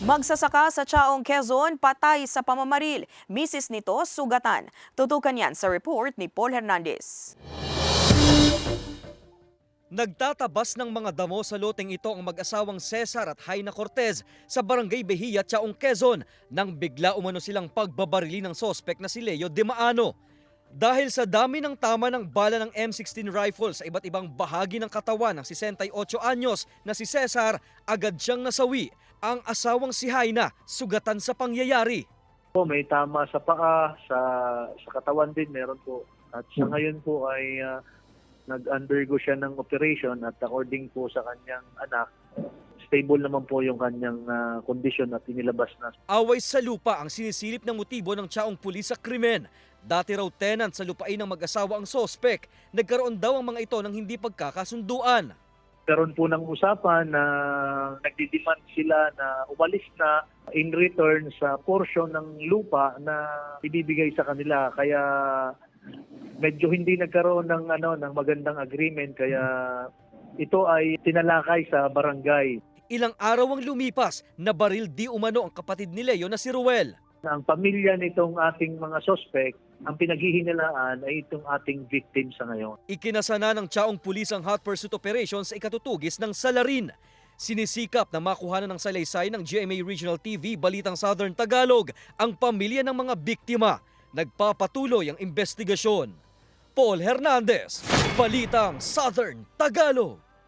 Magsasaka sa Chaong, Quezon, patay sa pamamaril. Misis nito, sugatan. Tutukan yan sa report ni Paul Hernandez. Nagtatabas ng mga damo sa loteng ito ang mag-asawang Cesar at Haina Cortez sa Barangay Behia, Chaong, Quezon nang bigla umano silang pagbabarili ng sospek na si Leo Dimaano. Dahil sa dami ng tama ng bala ng M16 rifle sa iba't ibang bahagi ng katawan ng 68 anyos na si Cesar, agad siyang nasawi. Ang asawang si Haina, sugatan sa pangyayari. May tama sa paa, sa katawan din meron po. At sa ngayon po ay nag-undergo siya ng operation at according po sa kanyang anak, stable naman po yung kanyang kondisyon at inilabas na. Away sa lupa ang sinisilip ng motibo ng Chaong pulis sa krimen. Dati raw tenant sa lupain ng mag-asawa ang sospek. Nagkaroon daw ang mga ito ng hindi pagkakasunduan. Karoon po ng usapan na nagdidemand sila na umalis na in return sa portion ng lupa na ibibigay sa kanila. Kaya medyo hindi nagkaroon ng ng magandang agreement, kaya ito ay tinalakay sa barangay. Ilang araw ang lumipas, nabaril di umano ang kapatid ni Leo na si Ruel. Ang pamilya nitong ating mga suspect, ang pinaghihinalaan ay itong ating victim sa ngayon. Ikinasana ng Chaong pulis ang hot pursuit operation sa ikatutugis ng Salarin. Sinisikap na makuhanan ng salaysay ng GMA Regional TV Balitang Southern Tagalog ang pamilya ng mga biktima. Nagpapatuloy ang investigasyon. Paul Hernandez, Balitang Southern Tagalog.